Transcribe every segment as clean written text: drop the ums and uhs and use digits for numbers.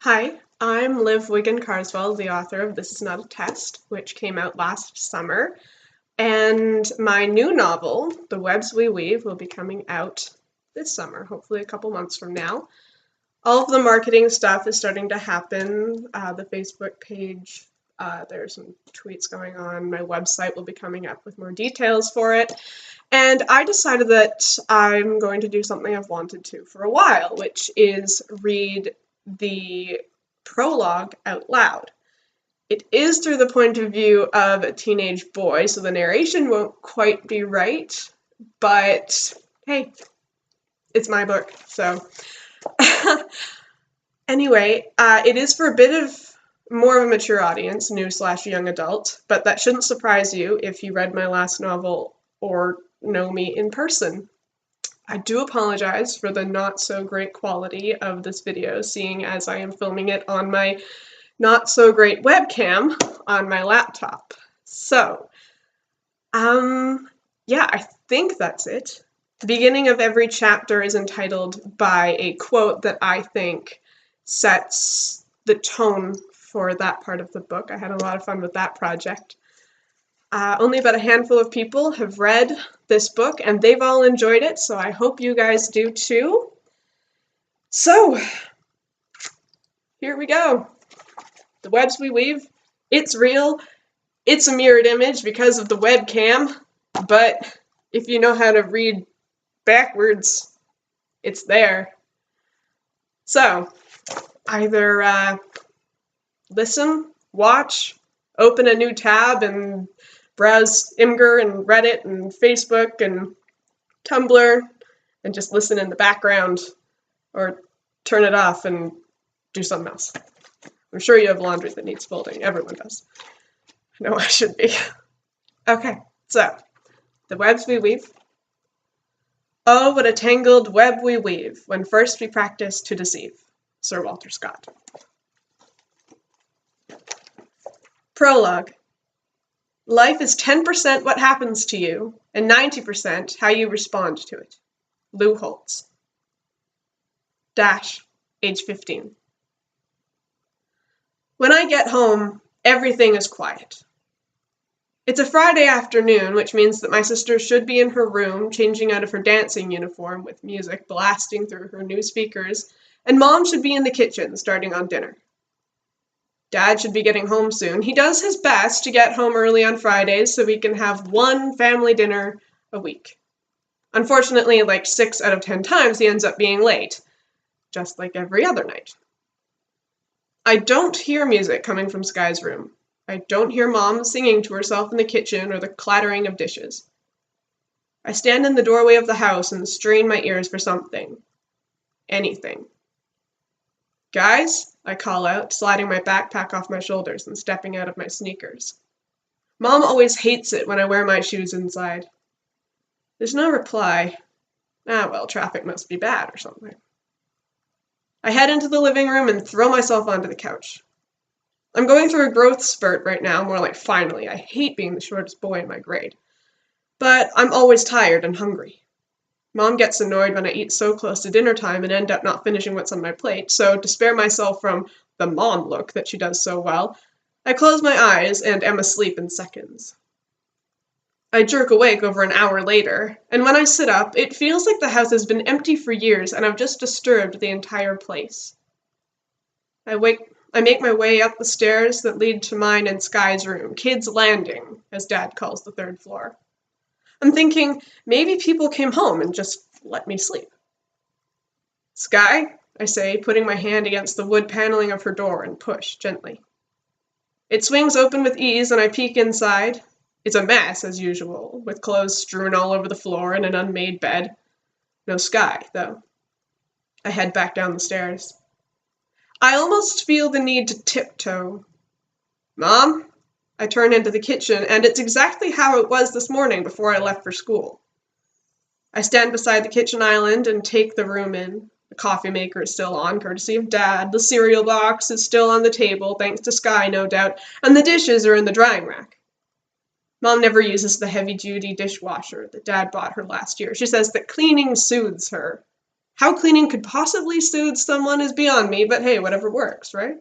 Hi, I'm Liv Wigen Carswell, the author of This Is Not a Test, which came out last summer. And my new novel, The Webs We Weave, will be coming out this summer, hopefully a couple months from now. All of the marketing stuff is starting to happen. The Facebook page, there's some tweets going on. My website will be coming up with more details for it. And I decided that I'm going to do something I've wanted to for a while, which is read the prologue out loud. It is through the point of view of a teenage boy, so the narration won't quite be right, but hey, it's my book, so. Anyway, it is for a bit of more of a mature audience, new/young adult, but that shouldn't surprise you if you read my last novel or know me in person. I do apologize for the not so great quality of this video, seeing as I am filming it on my not so great webcam on my laptop. So, yeah, I think that's it. The beginning of every chapter is entitled by a quote that I think sets the tone for that part of the book. I had a lot of fun with that project. Only about a handful of people have read this book, and they've all enjoyed it, so I hope you guys do too. So, here we go. The Webs We Weave. It's real. It's a mirrored image because of the webcam, but if you know how to read backwards, it's there. So, either listen, watch, open a new tab, and browse Imgur and Reddit and Facebook and Tumblr and just listen in the background, or turn it off and do something else. I'm sure you have laundry that needs folding. Everyone does. I know I should be. Okay, so, the webs we weave. Oh, what a tangled web we weave when first we practice to deceive. Sir Walter Scott. Prologue. Life is 10% what happens to you, and 90% how you respond to it. Lou Holtz. Dash, age 15. When I get home, everything is quiet. It's a Friday afternoon, which means that my sister should be in her room, changing out of her dancing uniform with music blasting through her new speakers, and Mom should be in the kitchen, starting on dinner. Dad should be getting home soon. He does his best to get home early on Fridays so we can have one family dinner a week. Unfortunately, like 6 out of 10 times, he ends up being late, just like every other night. I don't hear music coming from Sky's room. I don't hear Mom singing to herself in the kitchen or the clattering of dishes. I stand in the doorway of the house and strain my ears for something. Anything. Guys, I call out, sliding my backpack off my shoulders and stepping out of my sneakers. Mom always hates it when I wear my shoes inside. There's no reply. Well, traffic must be bad or something. I head into the living room and throw myself onto the couch. I'm going through a growth spurt right now, more like finally. I hate being the shortest boy in my grade. But I'm always tired and hungry. Mom gets annoyed when I eat so close to dinner time and end up not finishing what's on my plate, so to spare myself from the mom look that she does so well, I close my eyes and am asleep in seconds. I jerk awake over an hour later, and when I sit up, it feels like the house has been empty for years and I've just disturbed the entire place. I make my way up the stairs that lead to mine and Sky's room, Kid's Landing, as Dad calls the 3rd floor. I'm thinking, maybe people came home and just let me sleep. Sky, I say, putting my hand against the wood paneling of her door and push gently. It swings open with ease and I peek inside. It's a mess, as usual, with clothes strewn all over the floor and an unmade bed. No Sky, though. I head back down the stairs. I almost feel the need to tiptoe. Mom? I turn into the kitchen, and it's exactly how it was this morning before I left for school. I stand beside the kitchen island and take the room in. The coffee maker is still on, courtesy of Dad. The cereal box is still on the table, thanks to Sky, no doubt, and the dishes are in the drying rack. Mom never uses the heavy-duty dishwasher that Dad bought her last year. She says that cleaning soothes her. How cleaning could possibly soothe someone is beyond me, but hey, whatever works, right?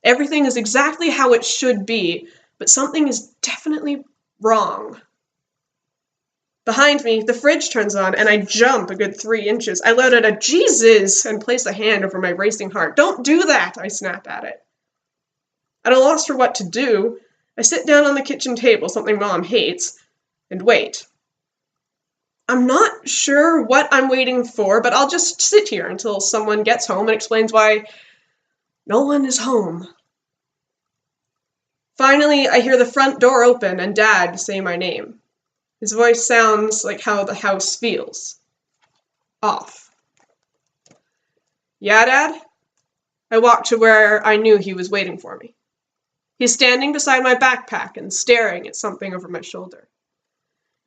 Everything is exactly how it should be, but something is definitely wrong. Behind me, the fridge turns on, and I jump a good 3 inches. I let out a Jesus and place a hand over my racing heart. Don't do that, I snap at it. At a loss for what to do, I sit down on the kitchen table, something Mom hates, and wait. I'm not sure what I'm waiting for, but I'll just sit here until someone gets home and explains why no one is home. Finally, I hear the front door open and Dad say my name. His voice sounds like how the house feels. Off. Yeah, Dad? I walk to where I knew he was waiting for me. He's standing beside my backpack and staring at something over my shoulder.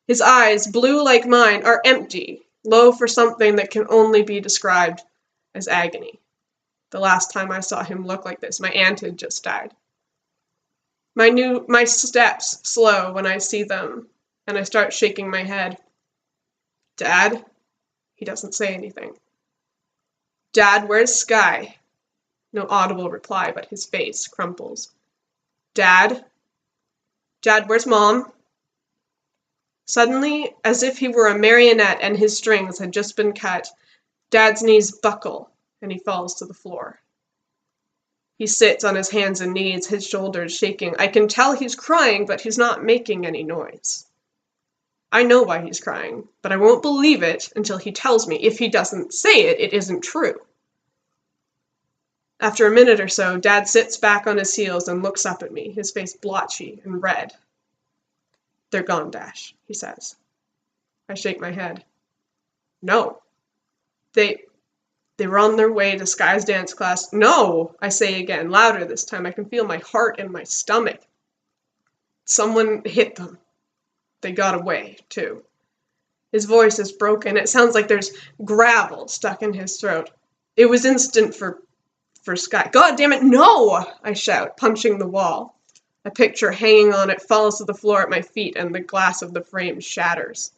His eyes, blue like mine, are empty, low for something that can only be described as agony. The last time I saw him look like this, my aunt had just died. My steps slow when I see them, and I start shaking my head. Dad? He doesn't say anything. Dad, where's Sky? No audible reply, but his face crumples. Dad? Dad, where's Mom? Suddenly, as if he were a marionette and his strings had just been cut, Dad's knees buckle, and he falls to the floor. He sits on his hands and knees, his shoulders shaking. I can tell he's crying, but he's not making any noise. I know why he's crying, but I won't believe it until he tells me. If he doesn't say it, it isn't true. After a minute or so, Dad sits back on his heels and looks up at me, his face blotchy and red. They're gone, Dash, he says. I shake my head. No. They were on their way to Sky's dance class. No, I say again, louder this time. I can feel my heart in my stomach. Someone hit them. They got away, too. His voice is broken. It sounds like there's gravel stuck in his throat. It was instant for Sky. God damn it, no! I shout, punching the wall. A picture hanging on it falls to the floor at my feet, and the glass of the frame shatters.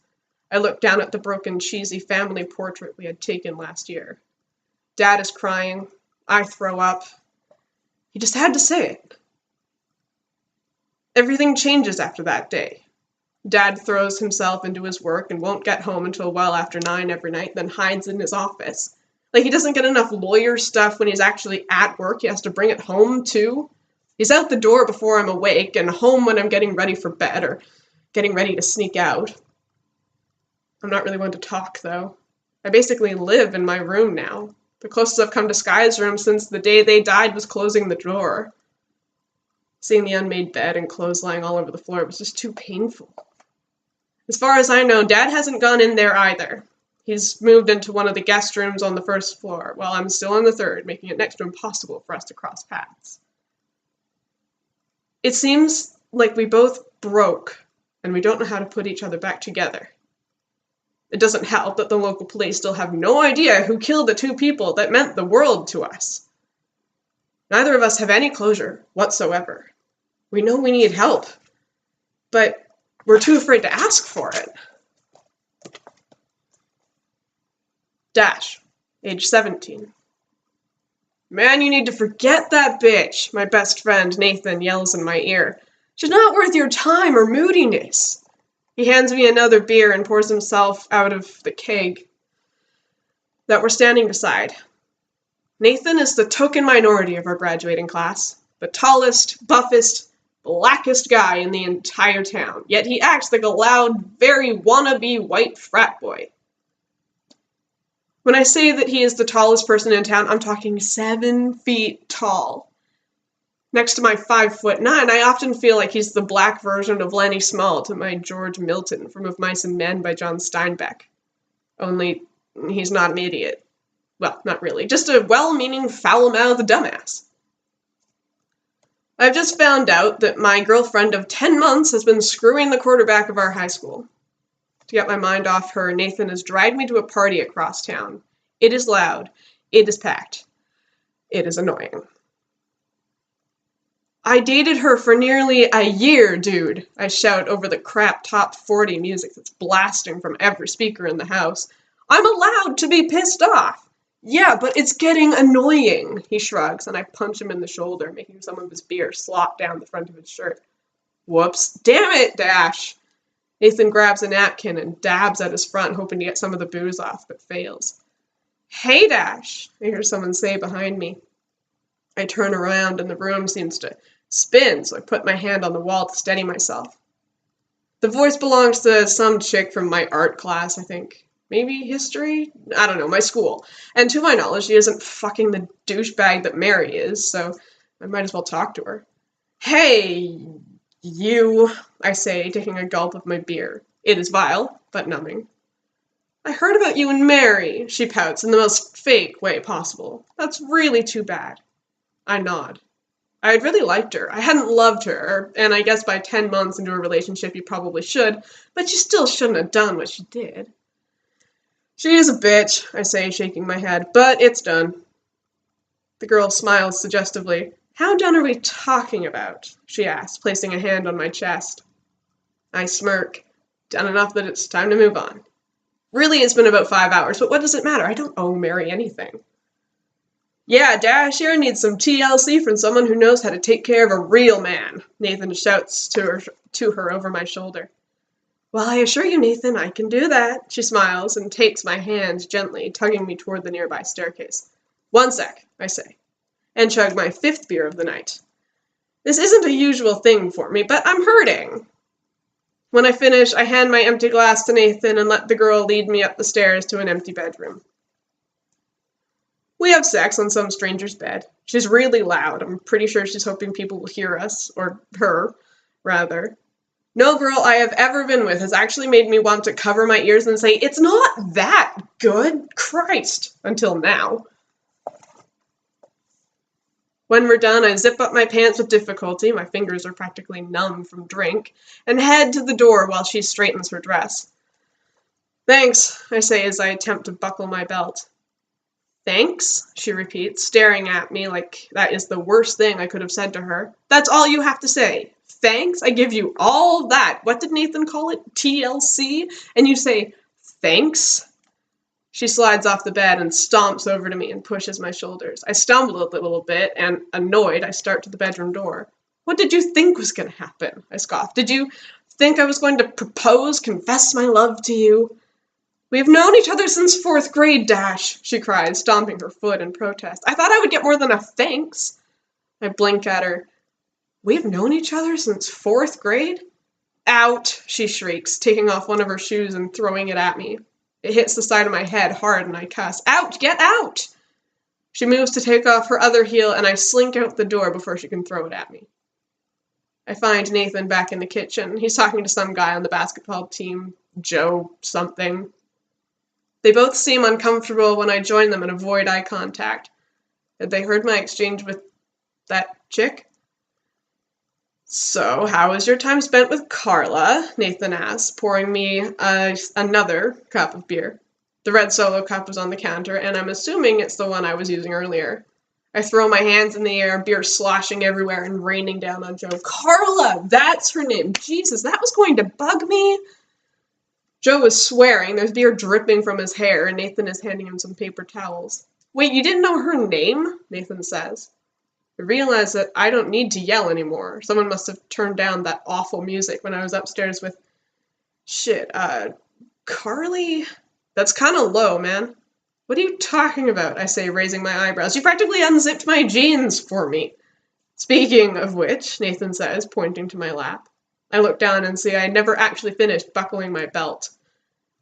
I look down at the broken, cheesy family portrait we had taken last year. Dad is crying. I throw up. He just had to say it. Everything changes after that day. Dad throws himself into his work and won't get home until well after 9 every night, then hides in his office. Like, he doesn't get enough lawyer stuff when he's actually at work. He has to bring it home, too. He's out the door before I'm awake and home when I'm getting ready for bed or getting ready to sneak out. I'm not really one to talk, though. I basically live in my room now. The closest I've come to Sky's room since the day they died was closing the door. Seeing the unmade bed and clothes lying all over the floor was just too painful. As far as I know, Dad hasn't gone in there either. He's moved into one of the guest rooms on the first floor, while I'm still on the third, making it next to impossible for us to cross paths. It seems like we both broke, and we don't know how to put each other back together. It doesn't help that the local police still have no idea who killed the 2 people that meant the world to us. Neither of us have any closure whatsoever. We know we need help, but we're too afraid to ask for it. Dash, age 17. Man, you need to forget that bitch, my best friend Nathan yells in my ear. She's not worth your time or moodiness. He hands me another beer and pours himself out of the keg that we're standing beside. Nathan is the token minority of our graduating class, the tallest, buffest, blackest guy in the entire town, yet he acts like a loud, very wannabe white frat boy. When I say that he is the tallest person in town, I'm talking 7 feet tall. Next to my 5'9", I often feel like he's the black version of Lenny Small to my George Milton from Of Mice and Men by John Steinbeck. Only he's not an idiot. Well, not really, just a well-meaning, foul-mouthed dumbass. I've just found out that my girlfriend of 10 months has been screwing the quarterback of our high school. To get my mind off her, Nathan has dragged me to a party across town. It is loud. It is packed. It is annoying. I dated her for nearly a year, dude, I shout over the crap top 40 music that's blasting from every speaker in the house. I'm allowed to be pissed off. Yeah, but it's getting annoying, he shrugs, and I punch him in the shoulder, making some of his beer slop down the front of his shirt. Whoops. Damn it, Dash. Nathan grabs a napkin and dabs at his front, hoping to get some of the booze off, but fails. Hey, Dash, I hear someone say behind me. I turn around and the room seems to spin, so I put my hand on the wall to steady myself. The voice belongs to some chick from my art class, I think. Maybe history? I don't know, my school. And to my knowledge, she isn't fucking the douchebag that Mary is, so I might as well talk to her. Hey, you, I say, taking a gulp of my beer. It is vile, but numbing. I heard about you and Mary, she pouts in the most fake way possible. That's really too bad. I nod. I had really liked her. I hadn't loved her, and I guess by 10 months into a relationship you probably should, but you still shouldn't have done what she did. She is a bitch, I say, shaking my head, but it's done. The girl smiles suggestively. How done are we talking about? She asks, placing a hand on my chest. I smirk. Done enough that it's time to move on. Really, it's been about 5 hours, but what does it matter? I don't owe Mary anything. Yeah, Dash here needs some TLC from someone who knows how to take care of a real man, Nathan shouts to her over my shoulder. Well, I assure you, Nathan, I can do that, she smiles and takes my hand gently, tugging me toward the nearby staircase. One sec, I say, and chug my 5th beer of the night. This isn't a usual thing for me, but I'm hurting. When I finish, I hand my empty glass to Nathan and let the girl lead me up the stairs to an empty bedroom. We have sex on some stranger's bed. She's really loud. I'm pretty sure she's hoping people will hear us, or her, rather. No girl I have ever been with has actually made me want to cover my ears and say, it's not that good, Christ, until now. When we're done, I zip up my pants with difficulty, my fingers are practically numb from drink, and head to the door while she straightens her dress. Thanks, I say as I attempt to buckle my belt. Thanks, she repeats, staring at me like that is the worst thing I could have said to her. That's all you have to say. Thanks? I give you all that. What did Nathan call it? TLC? And you say, thanks? She slides off the bed and stomps over to me and pushes my shoulders. I stumble a little bit, and annoyed, I start to the bedroom door. What did you think was going to happen? I scoff. Did you think I was going to propose, confess my love to you? We've known each other since 4th grade, Dash, she cries, stomping her foot in protest. I thought I would get more than a thanks. I blink at her. We've known each other since 4th grade? Out, she shrieks, taking off one of her shoes and throwing it at me. It hits the side of my head hard and I cuss. Out! Get out! She moves to take off her other heel and I slink out the door before she can throw it at me. I find Nathan back in the kitchen. He's talking to some guy on the basketball team, Joe something. They both seem uncomfortable when I join them and avoid eye contact. Had they heard my exchange with that chick? So, how was your time spent with Carla? Nathan asks, pouring me another cup of beer. The red Solo cup was on the counter, and I'm assuming it's the one I was using earlier. I throw my hands in the air, beer sloshing everywhere and raining down on Joe. Carla! That's her name. Jesus, that was going to bug me. Joe was swearing. There's beer dripping from his hair, and Nathan is handing him some paper towels. Wait, you didn't know her name? Nathan says. I realize that I don't need to yell anymore. Someone must have turned down that awful music when I was upstairs with... Carly? That's kind of low, man. What are you talking about? I say, raising my eyebrows. You practically unzipped my jeans for me. Speaking of which, Nathan says, pointing to my lap. I look down and see I had never actually finished buckling my belt.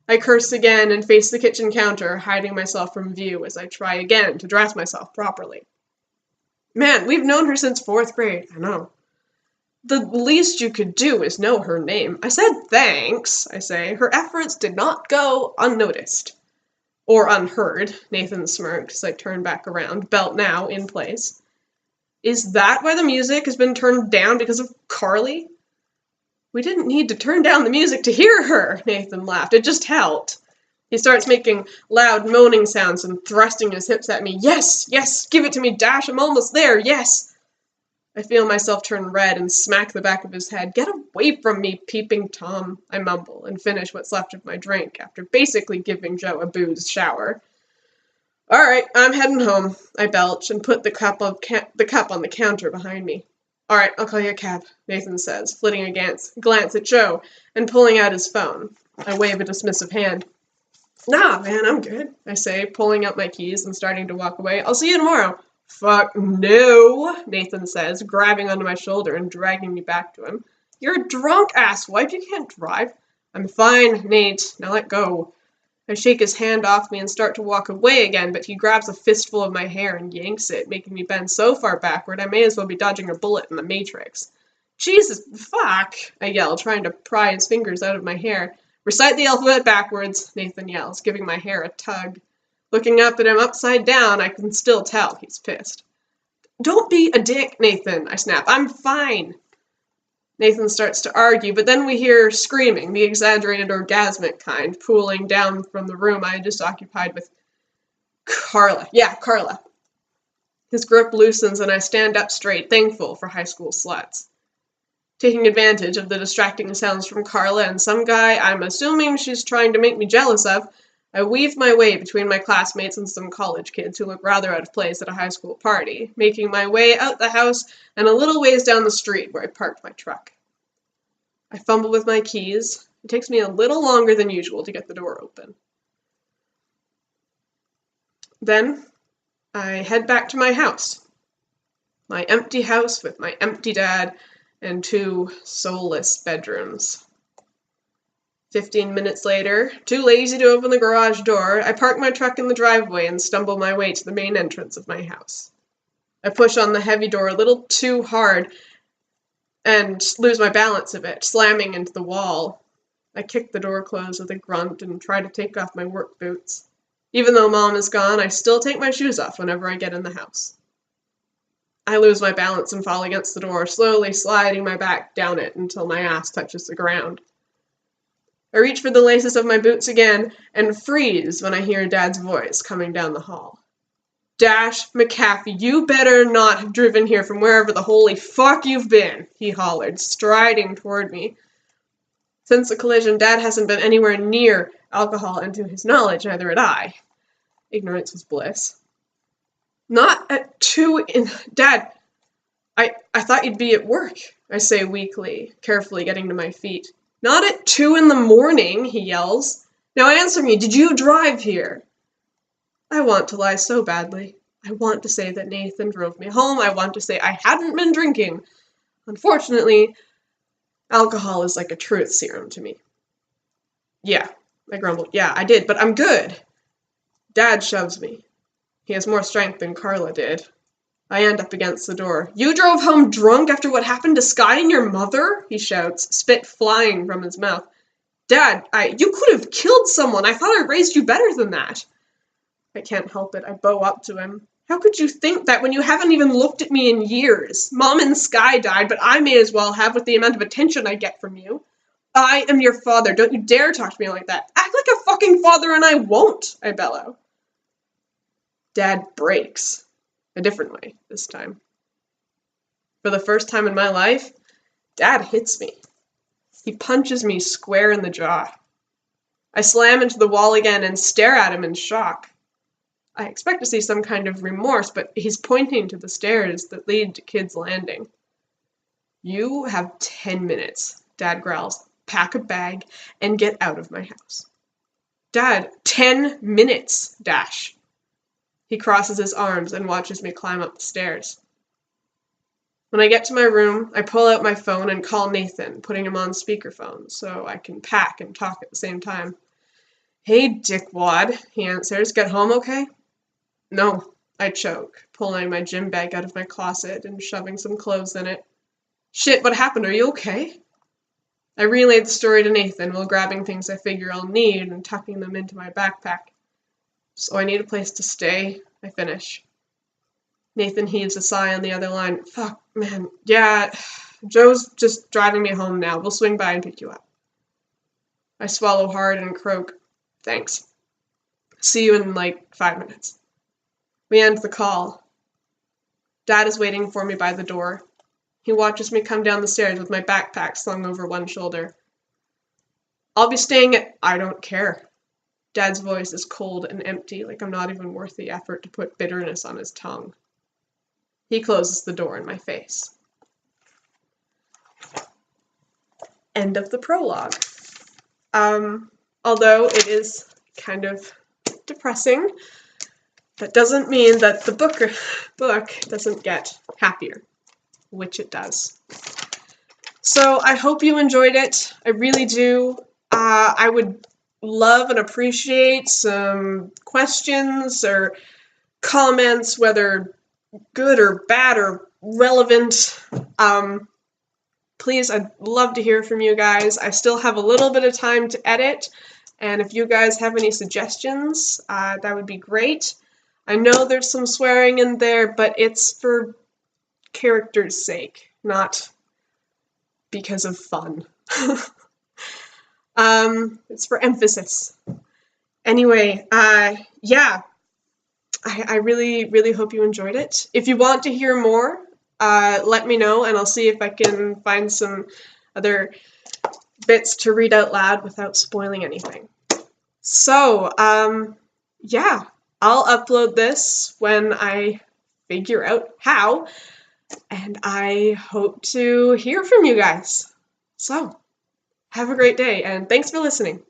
I curse again and face the kitchen counter, hiding myself from view as I try again to dress myself properly. Man, we've known her since 4th grade, I know. The least you could do is know her name. I said thanks, I say. Her efforts did not go unnoticed. Or unheard, Nathan smirked as I turn back around, belt now in place. Is that why the music has been turned down because of Carly? We didn't need to turn down the music to hear her, Nathan laughed. It just helped. He starts making loud moaning sounds and thrusting his hips at me. Yes, yes, give it to me, Dash, I'm almost there, yes. I feel myself turn red and smack the back of his head. Get away from me, peeping Tom, I mumble, and finish what's left of my drink after basically giving Joe a booze shower. All right, I'm heading home, I belch and put the cup on the counter behind me. All right, I'll call you a cab, Nathan says, flitting a glance at Joe and pulling out his phone. I wave a dismissive hand. Nah, man, I'm good, I say, pulling out my keys and starting to walk away. I'll see you tomorrow. Fuck no, Nathan says, grabbing onto my shoulder and dragging me back to him. You're a drunk asswipe, you can't drive. I'm fine, Nate, now let go. I shake his hand off me and start to walk away again, but he grabs a fistful of my hair and yanks it, making me bend so far backward I may as well be dodging a bullet in the Matrix. Jesus, fuck, I yell, trying to pry his fingers out of my hair. Recite the alphabet backwards, Nathan yells, giving my hair a tug. Looking up at him upside down, I can still tell he's pissed. Don't be a dick, Nathan, I snap. I'm fine. Nathan starts to argue, but then we hear screaming, the exaggerated orgasmic kind, pooling down from the room I had just occupied with Carla. Yeah, Carla. His grip loosens and I stand up straight, thankful for high school sluts. Taking advantage of the distracting sounds from Carla and some guy I'm assuming she's trying to make me jealous of, I weave my way between my classmates and some college kids who look rather out of place at a high school party, making my way out the house and a little ways down the street where I parked my truck. I fumble with my keys. It takes me a little longer than usual to get the door open. Then I head back to my house. My empty house with my empty dad and 2 soulless bedrooms. 15 minutes later, too lazy to open the garage door, I park my truck in the driveway and stumble my way to the main entrance of my house. I push on the heavy door a little too hard and lose my balance a bit, slamming into the wall. I kick the door closed with a grunt and try to take off my work boots. Even though Mom is gone, I still take my shoes off whenever I get in the house. I lose my balance and fall against the door, slowly sliding my back down it until my ass touches the ground. I reach for the laces of my boots again and freeze when I hear Dad's voice coming down the hall. Dash McAfee, you better not have driven here from wherever the holy fuck you've been, he hollered, striding toward me. Since the collision, Dad hasn't been anywhere near alcohol, and to his knowledge, neither had I. Ignorance was bliss. Not at 2 in... Dad, I thought you'd be at work, I say weakly, carefully getting to my feet. Not at 2 in the morning, he yells. Now answer me, did you drive here? I want to lie so badly. I want to say that Nathan drove me home. I want to say I hadn't been drinking. Unfortunately, alcohol is like a truth serum to me. Yeah, I grumbled. Yeah, I did, but I'm good. Dad shoves me. He has more strength than Carla did. I end up against the door. You drove home drunk after what happened to Sky and your mother? He shouts, spit flying from his mouth. Dad, you could have killed someone. I thought I raised you better than that. I can't help it. I bow up to him. How could you think that when you haven't even looked at me in years? Mom and Sky died, but I may as well have with the amount of attention I get from you. I am your father. Don't you dare talk to me like that. Act like a fucking father and I won't, I bellow. Dad breaks. A different way, this time. For the first time in my life, Dad hits me. He punches me square in the jaw. I slam into the wall again and stare at him in shock. I expect to see some kind of remorse, but he's pointing to the stairs that lead to Kids Landing. You have 10 minutes, Dad growls. Pack a bag and get out of my house. Dad, 10 minutes, Dash. He crosses his arms and watches me climb up the stairs. When I get to my room, I pull out my phone and call Nathan, putting him on speakerphone so I can pack and talk at the same time. Hey, dickwad, he answers. Get home okay? No, I choke, pulling my gym bag out of my closet and shoving some clothes in it. Shit, what happened? Are you okay? I relay the story to Nathan while grabbing things I figure I'll need and tucking them into my backpack. So I need a place to stay, I finish. Nathan heaves a sigh on the other line. Fuck, man, yeah, Joe's just driving me home now. We'll swing by and pick you up. I swallow hard and croak. Thanks. See you in like 5 minutes. We end the call. Dad is waiting for me by the door. He watches me come down the stairs with my backpack slung over one shoulder. I'll be staying at... I don't care. Dad's voice is cold and empty, like I'm not even worth the effort to put bitterness on his tongue. He closes the door in my face. End of the prologue. Although it is kind of depressing, that doesn't mean that the book doesn't get happier, which it does. So I hope you enjoyed it. I really do. I would love and appreciate some questions or comments, whether good or bad or relevant. Please, I'd love to hear from you guys. I still have a little bit of time to edit, and if you guys have any suggestions, that would be great. I know there's some swearing in there, but it's for character's sake, not because of fun. It's for emphasis. Anyway, yeah, I really, really hope you enjoyed it. If you want to hear more, let me know, and I'll see if I can find some other bits to read out loud without spoiling anything. So, yeah, I'll upload this when I figure out how, and I hope to hear from you guys. So, have a great day, and thanks for listening.